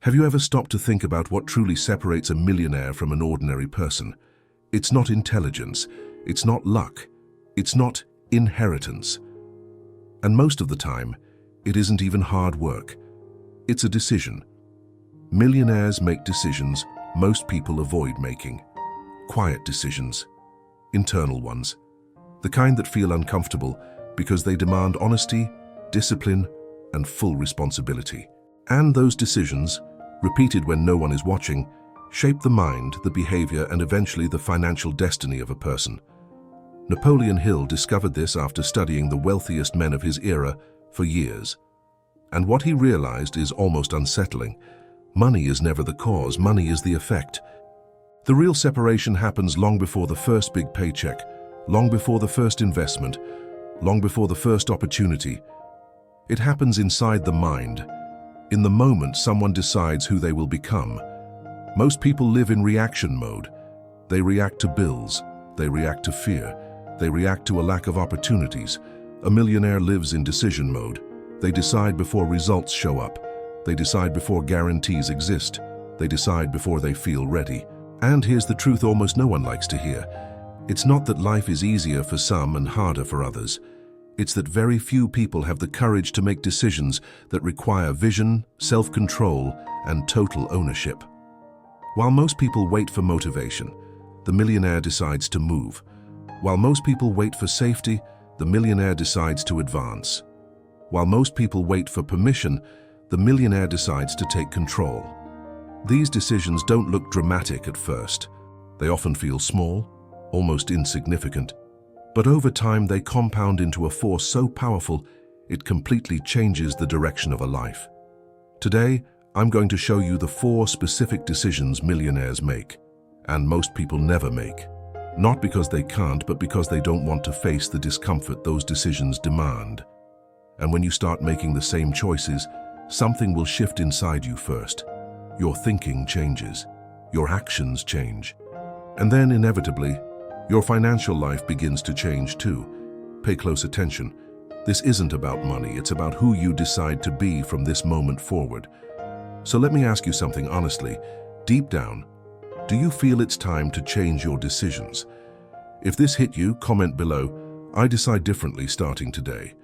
Have you ever stopped to think about what truly separates a millionaire from an ordinary person? It's not intelligence, it's not luck, it's not inheritance. And most of the time, it isn't even hard work. It's a decision. Millionaires make decisions most people avoid making. Quiet decisions. Internal ones. The kind that feel uncomfortable because they demand honesty, discipline, and full responsibility. And those decisions, repeated when no one is watching, shape the mind, the behavior, and eventually the financial destiny of a person. Napoleon Hill discovered this after studying the wealthiest men of his era for years. And what he realized is almost unsettling. Money is never the cause, money is the effect. The real separation happens long before the first big paycheck, long before the first investment, long before the first opportunity. It happens inside the mind. In the moment someone decides who they will become. Most people live in reaction mode. They react to bills, they react to fear, they react to a lack of opportunities. A millionaire lives in decision mode. They decide before results show up. They decide before guarantees exist. They decide before they feel ready. And here's the truth almost no one likes to hear. It's not that life is easier for some and harder for others. It's that very few people have the courage to make decisions that require vision, self-control, and total ownership. While most people wait for motivation, the millionaire decides to move. While most people wait for safety, the millionaire decides to advance. While most people wait for permission, the millionaire decides to take control. These decisions don't look dramatic at first. They often feel small, almost insignificant. But over time they compound into a force so powerful, it completely changes the direction of a life. Today, I'm going to show you the 4 specific decisions millionaires make, and most people never make. Not because they can't, but because they don't want to face the discomfort those decisions demand. And when you start making the same choices, something will shift inside you first. Your thinking changes, your actions change, and then inevitably, your financial life begins to change too. Pay close attention. This isn't about money, it's about who you decide to be from this moment forward. So let me ask you something honestly. Deep down, do you feel it's time to change your decisions? If this hit you, comment below. I decide differently starting today.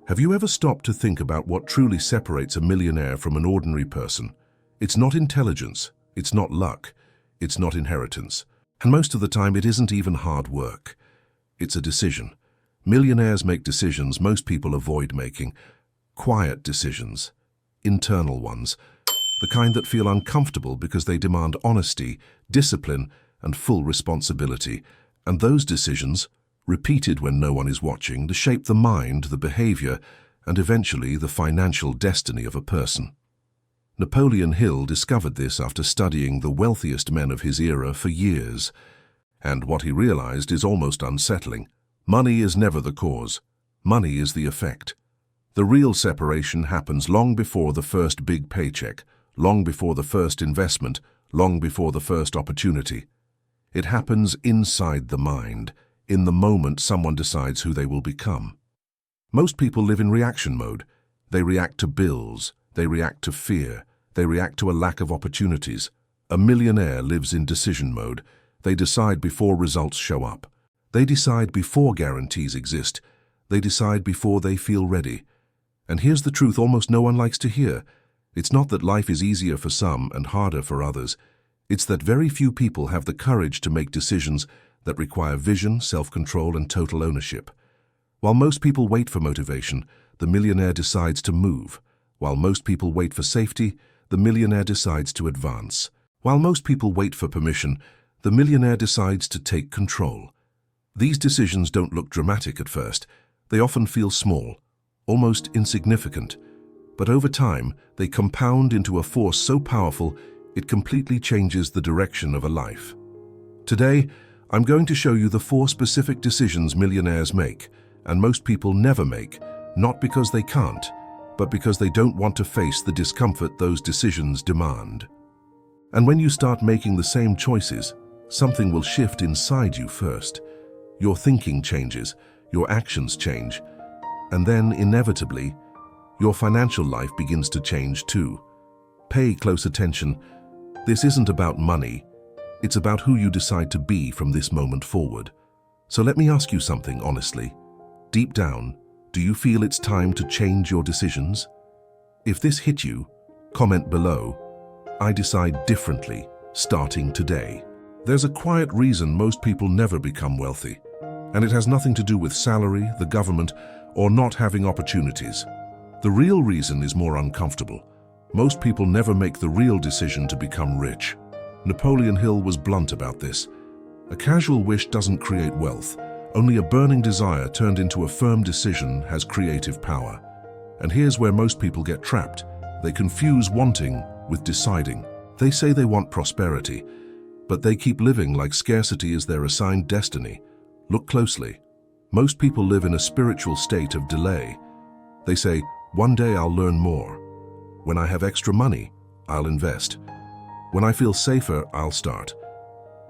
Have you ever stopped to think about what truly separates a millionaire from an ordinary person? It's not intelligence, it's not luck, it's not inheritance. And most of the time it isn't even hard work. It's a decision. Millionaires make decisions most people avoid making. Quiet decisions. Internal ones. The kind that feel uncomfortable because they demand honesty, discipline, and full responsibility. And those decisions, repeated when no one is watching, to shape the mind, the behavior, and eventually the financial destiny of a person. Napoleon Hill discovered this after studying the wealthiest men of his era for years. And what he realized is almost unsettling. Money is never the cause. Money is the effect. The real separation happens long before the first big paycheck, long before the first investment, long before the first opportunity. It happens inside the mind, in the moment someone decides who they will become. Most people live in reaction mode. They react to bills, they react to fear, they react to a lack of opportunities. A millionaire lives in decision mode. They decide before results show up. They decide before guarantees exist. They decide before they feel ready. And here's the truth almost no one likes to hear. It's not that life is easier for some and harder for others. It's that very few people have the courage to make decisions that require vision, self-control, and total ownership. While most people wait for motivation, the millionaire decides to move. While most people wait for safety, the millionaire decides to advance. While most people wait for permission, the millionaire decides to take control. These decisions don't look dramatic at first. They often feel small, almost insignificant. But over time, they compound into a force so powerful, it completely changes the direction of a life. Today, I'm going to show you the 4 specific decisions millionaires make, and most people never make, not because they can't, but because they don't want to face the discomfort those decisions demand. And when you start making the same choices, something will shift inside you first. Your thinking changes, your actions change, and then, inevitably, your financial life begins to change too. Pay close attention. This isn't about money. It's about who you decide to be from this moment forward. So let me ask you something honestly. Deep down, do you feel it's time to change your decisions? If this hit you, comment below. I decide differently, starting today. There's a quiet reason most people never become wealthy, and it has nothing to do with salary, the government, or not having opportunities. The real reason is more uncomfortable. Most people never make the real decision to become rich. Napoleon Hill was blunt about this. A casual wish doesn't create wealth. Only a burning desire turned into a firm decision has creative power. And here's where most people get trapped. They confuse wanting with deciding. They say they want prosperity, but they keep living like scarcity is their assigned destiny. Look closely. Most people live in a spiritual state of delay. They say, one day I'll learn more. When I have extra money, I'll invest. When I feel safer, I'll start.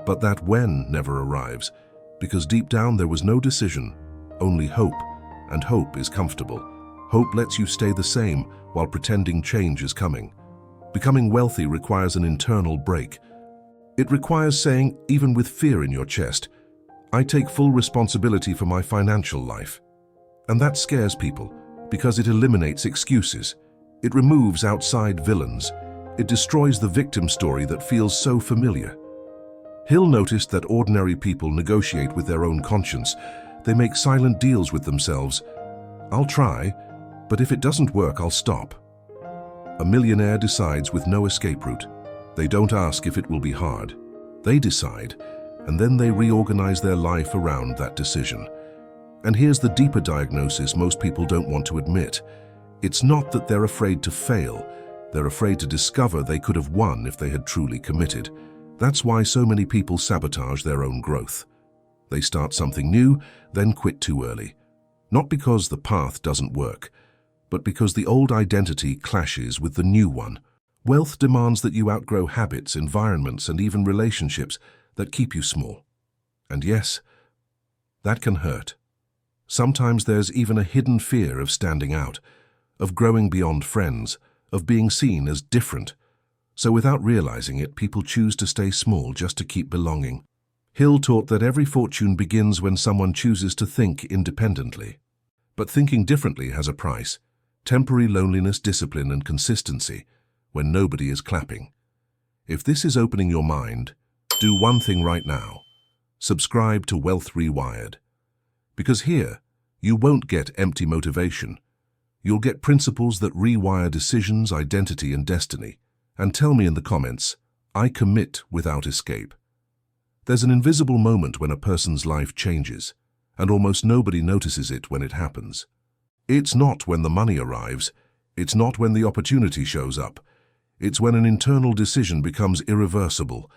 But that when never arrives, because deep down there was no decision, only hope, and hope is comfortable. Hope lets you stay the same while pretending change is coming. Becoming wealthy requires an internal break. It requires saying, even with fear in your chest, I take full responsibility for my financial life. And that scares people, because it eliminates excuses. It removes outside villains. It destroys the victim story that feels so familiar. Hill noticed that ordinary people negotiate with their own conscience. They make silent deals with themselves. I'll try, but if it doesn't work, I'll stop. A millionaire decides with no escape route. They don't ask if it will be hard. They decide, and then they reorganize their life around that decision. And here's the deeper diagnosis most people don't want to admit. It's not that they're afraid to fail. They're afraid to discover they could have won if they had truly committed. That's why so many people sabotage their own growth. They start something new, then quit too early. Not because the path doesn't work, but because the old identity clashes with the new one. Wealth demands that you outgrow habits, environments, and even relationships that keep you small. And yes, that can hurt. Sometimes there's even a hidden fear of standing out, of growing beyond friends, of being seen as different. So without realizing it, people choose to stay small just to keep belonging. Hill taught that every fortune begins when someone chooses to think independently. But thinking differently has a price. Temporary loneliness, discipline, and consistency, when nobody is clapping. If this is opening your mind, do one thing right now. Subscribe to Wealth Rewired. Because here, you won't get empty motivation. You'll get principles that rewire decisions, identity, and destiny. And tell me in the comments, I commit without escape. There's an invisible moment when a person's life changes, and almost nobody notices it when it happens. It's not when the money arrives. It's not when the opportunity shows up. It's when an internal decision becomes irreversible.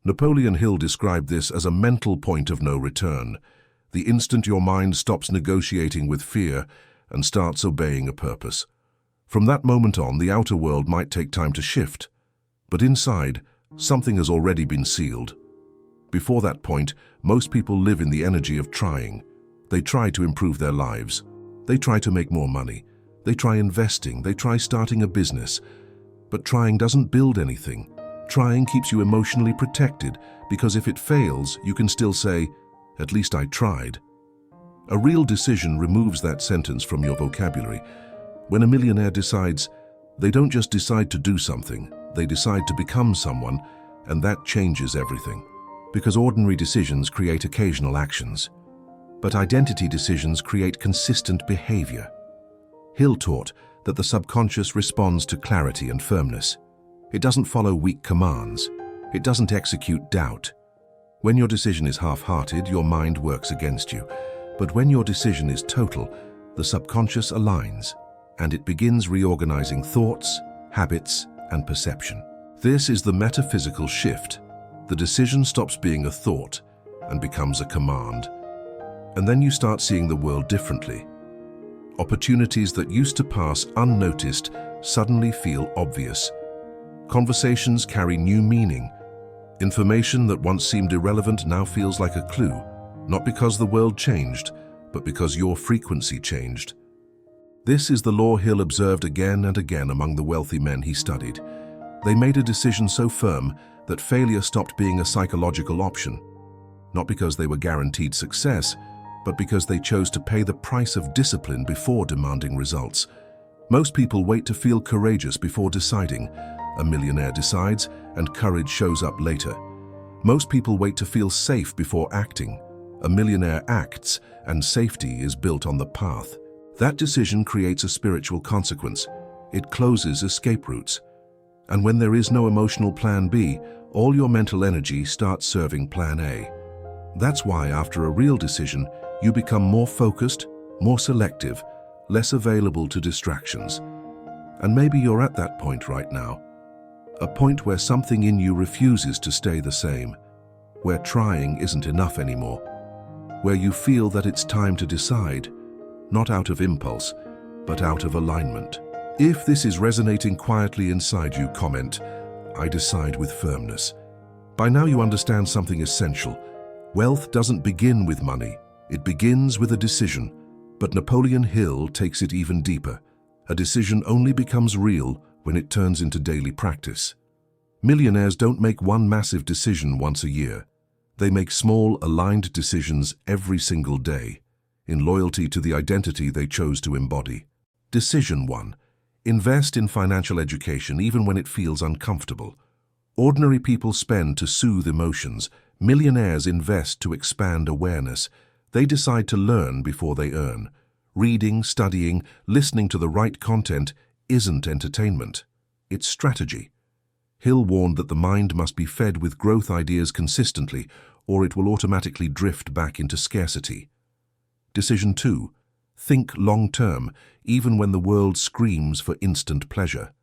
Napoleon Hill described this as a mental point of no return. The instant your mind stops negotiating with fear and starts obeying a purpose. From that moment on, the outer world might take time to shift, but inside, something has already been sealed. Before that point, most people live in the energy of trying. They try to improve their lives. They try to make more money. They try investing. They try starting a business. But trying doesn't build anything. Trying keeps you emotionally protected, because if it fails, you can still say, at least I tried. A real decision removes that sentence from your vocabulary. When a millionaire decides, they don't just decide to do something, they decide to become someone, and that changes everything. Because ordinary decisions create occasional actions, but identity decisions create consistent behavior. Hill taught that the subconscious responds to clarity and firmness. It doesn't follow weak commands. It doesn't execute doubt. When your decision is half-hearted, your mind works against you. But when your decision is total, the subconscious aligns, and it begins reorganizing thoughts, habits, and perception. This is the metaphysical shift. The decision stops being a thought and becomes a command. And then you start seeing the world differently. Opportunities that used to pass unnoticed suddenly feel obvious. Conversations carry new meaning. Information that once seemed irrelevant now feels like a clue, not because the world changed, but because your frequency changed. This is the law Hill observed again and again among the wealthy men he studied. They made a decision so firm that failure stopped being a psychological option, not because they were guaranteed success, but because they chose to pay the price of discipline before demanding results. Most people wait to feel courageous before deciding. A millionaire decides, and courage shows up later. Most people wait to feel safe before acting. A millionaire acts, and safety is built on the path. That decision creates a spiritual consequence. It closes escape routes. And when there is no emotional plan B, all your mental energy starts serving plan A. That's why after a real decision, you become more focused, more selective, less available to distractions. And maybe you're at that point right now. A point where something in you refuses to stay the same, where trying isn't enough anymore, where you feel that it's time to decide, not out of impulse, but out of alignment. If this is resonating quietly inside you, comment, "I decide with firmness." By now you understand something essential. Wealth doesn't begin with money, it begins with a decision. But Napoleon Hill takes it even deeper. A decision only becomes real when it turns into daily practice. Millionaires don't make one massive decision once a year. They make small, aligned decisions every single day, in loyalty to the identity they chose to embody. Decision 1. Invest in financial education even when it feels uncomfortable. Ordinary people spend to soothe emotions. Millionaires invest to expand awareness. They decide to learn before they earn. Reading, studying, listening to the right content isn't entertainment. It's strategy. Hill warned that the mind must be fed with growth ideas consistently, or it will automatically drift back into scarcity. Decision 2. Think long-term, even when the world screams for instant pleasure.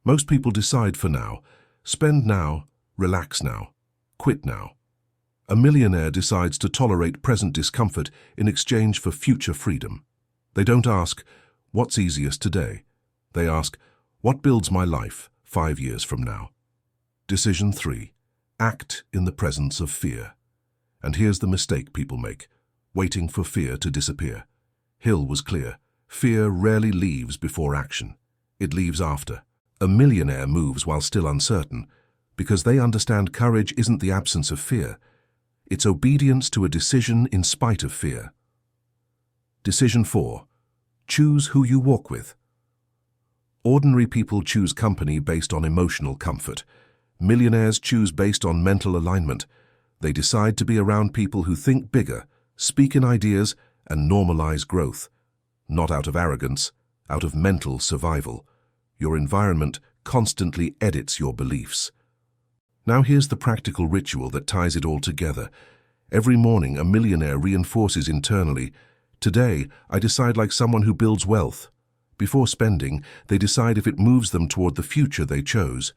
Most people decide for now, spend now, relax now, quit now. A millionaire decides to tolerate present discomfort in exchange for future freedom. They don't ask, "What's easiest today?" They ask, "What builds my life 5 years from now?" Decision 3. Act in the presence of fear. And here's the mistake people make, waiting for fear to disappear. Hill was clear. Fear rarely leaves before action. It leaves after. A millionaire moves while still uncertain, because they understand courage isn't the absence of fear. It's obedience to a decision in spite of fear. Decision 4. Choose who you walk with. Ordinary people choose company based on emotional comfort. Millionaires choose based on mental alignment. They decide to be around people who think bigger, speak in ideas, and normalize growth. Not out of arrogance, out of mental survival. Your environment constantly edits your beliefs. Now here's the practical ritual that ties it all together. Every morning, a millionaire reinforces internally, "Today, I decide like someone who builds wealth." Before spending, they decide if it moves them toward the future they chose.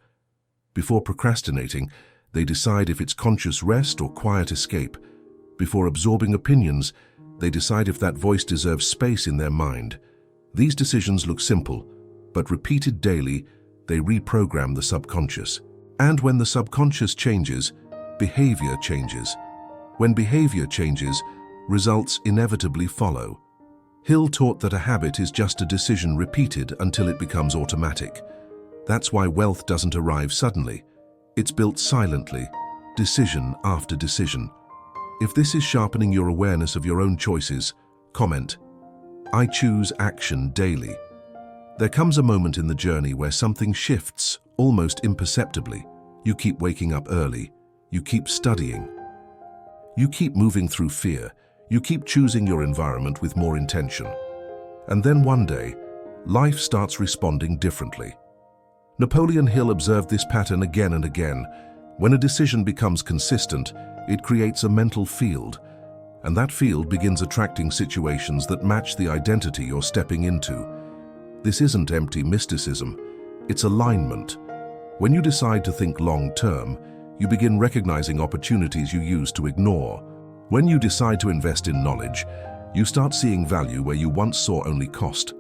Before procrastinating, they decide if it's conscious rest or quiet escape. Before absorbing opinions, they decide if that voice deserves space in their mind. These decisions look simple, but repeated daily, they reprogram the subconscious. And when the subconscious changes, behavior changes. When behavior changes, results inevitably follow. Hill taught that a habit is just a decision repeated until it becomes automatic. That's why wealth doesn't arrive suddenly. It's built silently, decision after decision. If this is sharpening your awareness of your own choices, comment, "I choose action daily." There comes a moment in the journey where something shifts, almost imperceptibly. You keep waking up early. You keep studying. You keep moving through fear. You keep choosing your environment with more intention. And then one day, life starts responding differently. Napoleon Hill observed this pattern again and again. When a decision becomes consistent, it creates a mental field, and that field begins attracting situations that match the identity you're stepping into. This isn't empty mysticism, it's alignment. When you decide to think long-term, you begin recognizing opportunities you used to ignore. When you decide to invest in knowledge, you start seeing value where you once saw only cost.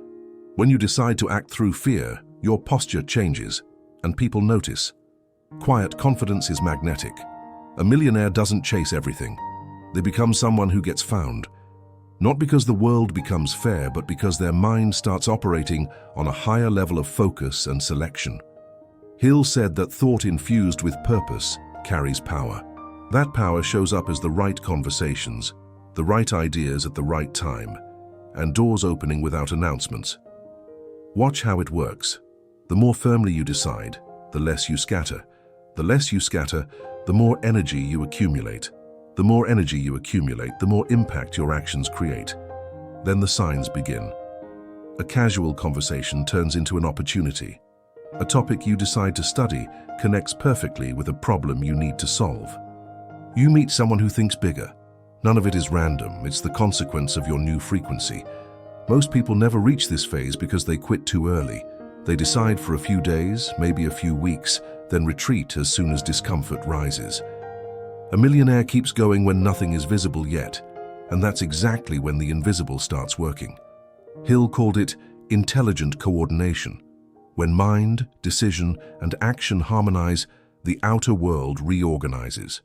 When you decide to act through fear, your posture changes, and people notice. Quiet confidence is magnetic. A millionaire doesn't chase everything. They become someone who gets found. Not because the world becomes fair, but because their mind starts operating on a higher level of focus and selection. Hill said that thought infused with purpose carries power. That power shows up as the right conversations, the right ideas at the right time, and doors opening without announcements. Watch how it works. The more firmly you decide, the less you scatter. The less you scatter, the more energy you accumulate. The more energy you accumulate, the more impact your actions create. Then the signs begin. A casual conversation turns into an opportunity. A topic you decide to study connects perfectly with a problem you need to solve. You meet someone who thinks bigger. None of it is random, it's the consequence of your new frequency. Most people never reach this phase because they quit too early. They decide for a few days, maybe a few weeks, then retreat as soon as discomfort rises. A millionaire keeps going when nothing is visible yet, and that's exactly when the invisible starts working. Hill called it intelligent coordination. When mind, decision, and action harmonize, the outer world reorganizes.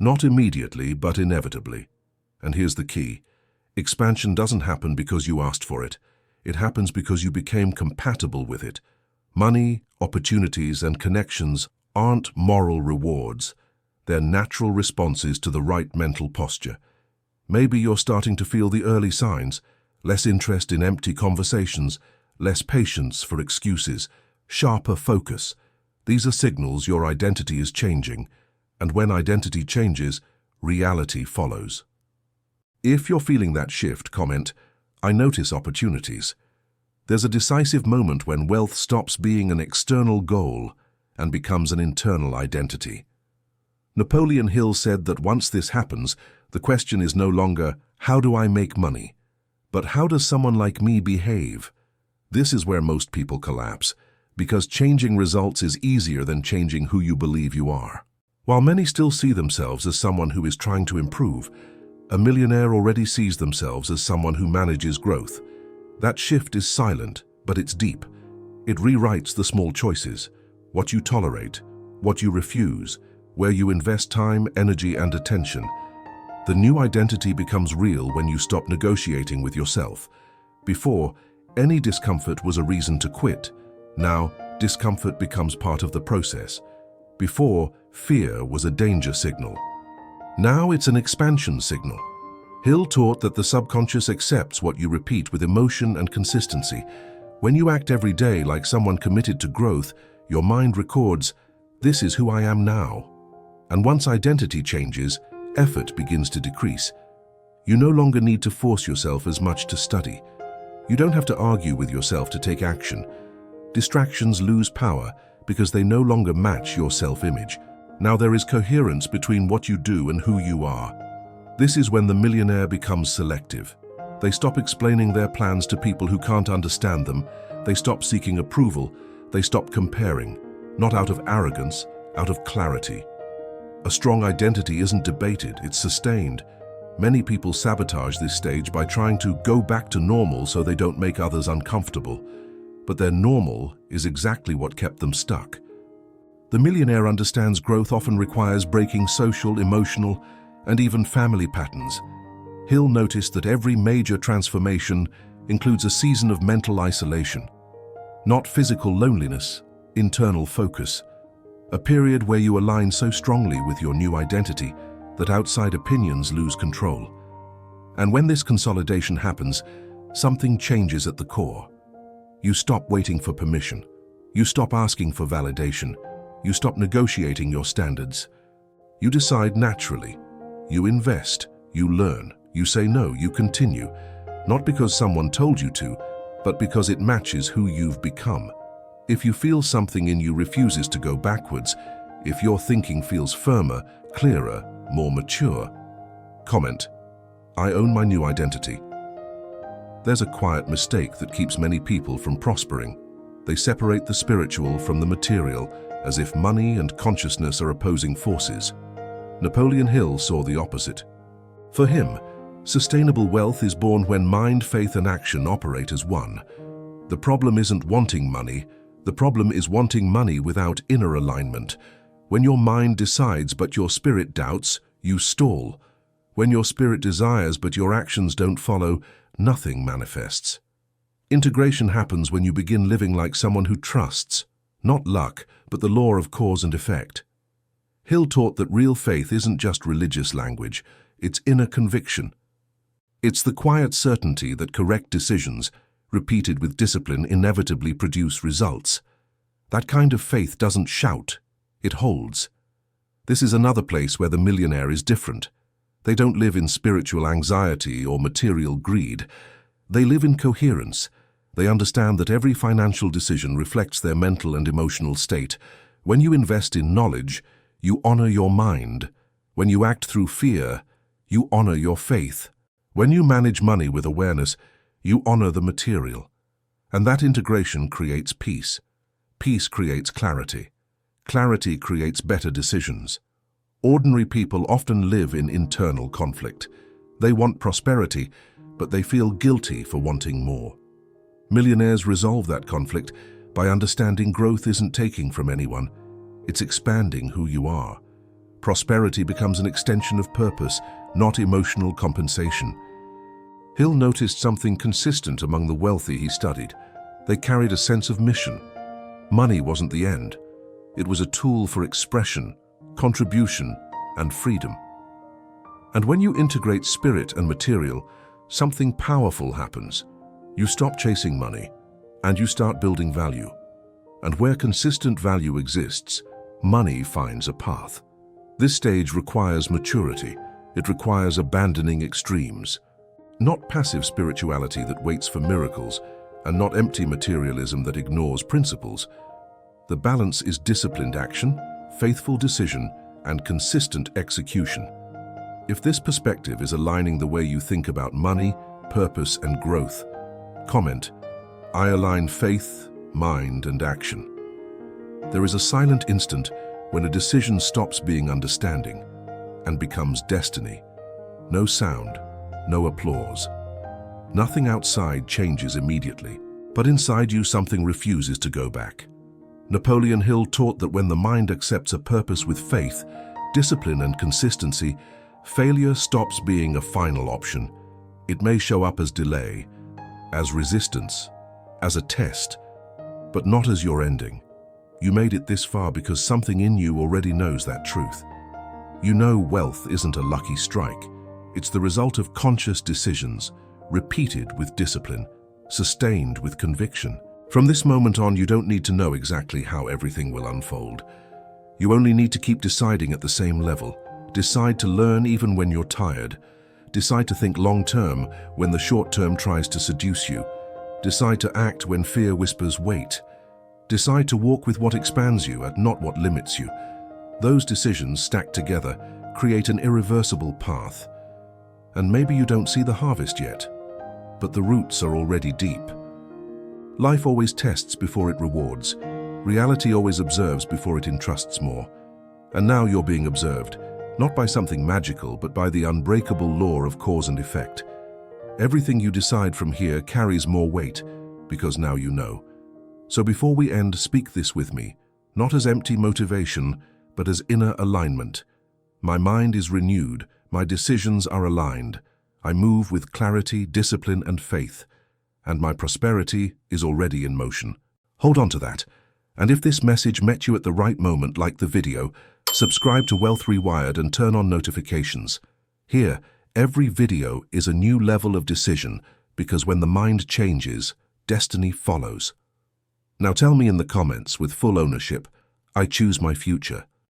Not immediately, but inevitably. And here's the key. Expansion doesn't happen because you asked for it. It happens because you became compatible with it. Money, opportunities, and connections aren't moral rewards. They're natural responses to the right mental posture. Maybe you're starting to feel the early signs: less interest in empty conversations, less patience for excuses, sharper focus. These are signals your identity is changing, and when identity changes, reality follows. If you're feeling that shift, comment, "I notice opportunities." There's a decisive moment when wealth stops being an external goal and becomes an internal identity. Napoleon Hill said that once this happens, the question is no longer, "How do I make money?" but "How does someone like me behave?" This is where most people collapse, because changing results is easier than changing who you believe you are. While many still see themselves as someone who is trying to improve, a millionaire already sees themselves as someone who manages growth. That shift is silent, but it's deep. It rewrites the small choices: what you tolerate, what you refuse, where you invest time, energy, and attention. The new identity becomes real when you stop negotiating with yourself. Before, any discomfort was a reason to quit. Now, discomfort becomes part of the process. Before, fear was a danger signal. Now it's an expansion signal. Hill taught that the subconscious accepts what you repeat with emotion and consistency. When you act every day like someone committed to growth, your mind records, "This is who I am now." And once identity changes, effort begins to decrease. You no longer need to force yourself as much to study. You don't have to argue with yourself to take action. Distractions lose power because they no longer match your self-image. Now there is coherence between what you do and who you are. This is when the millionaire becomes selective. They stop explaining their plans to people who can't understand them. They stop seeking approval. They stop comparing, not out of arrogance, out of clarity. A strong identity isn't debated, it's sustained. Many people sabotage this stage by trying to go back to normal so they don't make others uncomfortable. But their normal is exactly what kept them stuck. The millionaire understands growth often requires breaking social, emotional, and even family patterns. Hill noticed that every major transformation includes a season of mental isolation. Not physical loneliness, internal focus. A period where you align so strongly with your new identity that outside opinions lose control. And when this consolidation happens, something changes at the core. You stop waiting for permission. You stop asking for validation. You stop negotiating your standards. You decide naturally. You invest, you learn, you say no, you continue. Not because someone told you to, but because it matches who you've become. If you feel something in you refuses to go backwards, if your thinking feels firmer, clearer, more mature, comment, "I own my new identity." There's a quiet mistake that keeps many people from prospering. They separate the spiritual from the material, as if money and consciousness are opposing forces. Napoleon Hill saw the opposite. For him, sustainable wealth is born when mind, faith, and action operate as one. The problem isn't wanting money. The problem is wanting money without inner alignment. When your mind decides but your spirit doubts, you stall. When your spirit desires but your actions don't follow, nothing manifests. Integration happens when you begin living like someone who trusts, Not luck, but the law of cause and effect. Hill taught that real faith isn't just religious language, it's inner conviction. It's the quiet certainty that correct decisions, repeated with discipline, inevitably produce results. That kind of faith doesn't shout, it holds. This is another place where the millionaire is different. They don't live in spiritual anxiety or material greed. They live in coherence. They understand that every financial decision reflects their mental and emotional state. When you invest in knowledge, you honor your mind. When you act through fear, you honor your faith. When you manage money with awareness, you honor the material. And that integration creates peace. Peace creates clarity. Clarity creates better decisions. Ordinary people often live in internal conflict. They want prosperity, but they feel guilty for wanting more. Millionaires resolve that conflict by understanding growth isn't taking from anyone, it's expanding who you are. Prosperity becomes an extension of purpose, not emotional compensation. Hill noticed something consistent among the wealthy he studied. They carried a sense of mission. Money wasn't the end. It was a tool for expression, contribution, and freedom. And when you integrate spirit and material, something powerful happens. You stop chasing money, and you start building value. And where consistent value exists, money finds a path. This stage requires maturity. It requires abandoning extremes. Not passive spirituality that waits for miracles, and not empty materialism that ignores principles. The balance is disciplined action, faithful decision, and consistent execution. If this perspective is aligning the way you think about money, purpose, and growth, comment, "I align faith, mind, and action." There is a silent instant when a decision stops being understanding and becomes destiny. No sound, no applause. Nothing outside changes immediately, but inside you something refuses to go back. Napoleon Hill taught that when the mind accepts a purpose with faith, discipline, and consistency, failure stops being a final option. It may show up as delay, as resistance, as a test, but not as your ending. You made it this far because something in you already knows that truth. You know wealth isn't a lucky strike. It's the result of conscious decisions, repeated with discipline, sustained with conviction. From this moment on, you don't need to know exactly how everything will unfold. You only need to keep deciding at the same level. Decide to learn even when you're tired. Decide to think long-term when the short-term tries to seduce you. Decide to act when fear whispers wait. Decide to walk with what expands you and not what limits you. Those decisions stacked together create an irreversible path. And maybe you don't see the harvest yet, but the roots are already deep. Life always tests before it rewards. Reality always observes before it entrusts more. And now you're being observed, not by something magical, but by the unbreakable law of cause and effect. Everything you decide from here carries more weight, because now you know. So before we end, speak this with me, not as empty motivation, but as inner alignment. My mind is renewed, my decisions are aligned. I move with clarity, discipline, and faith, and my prosperity is already in motion. Hold on to that. And if this message met you at the right moment, like the video, subscribe to Wealth Rewired and turn on notifications. Here, every video is a new level of decision, because when the mind changes, destiny follows. Now tell me in the comments with full ownership, I choose my future.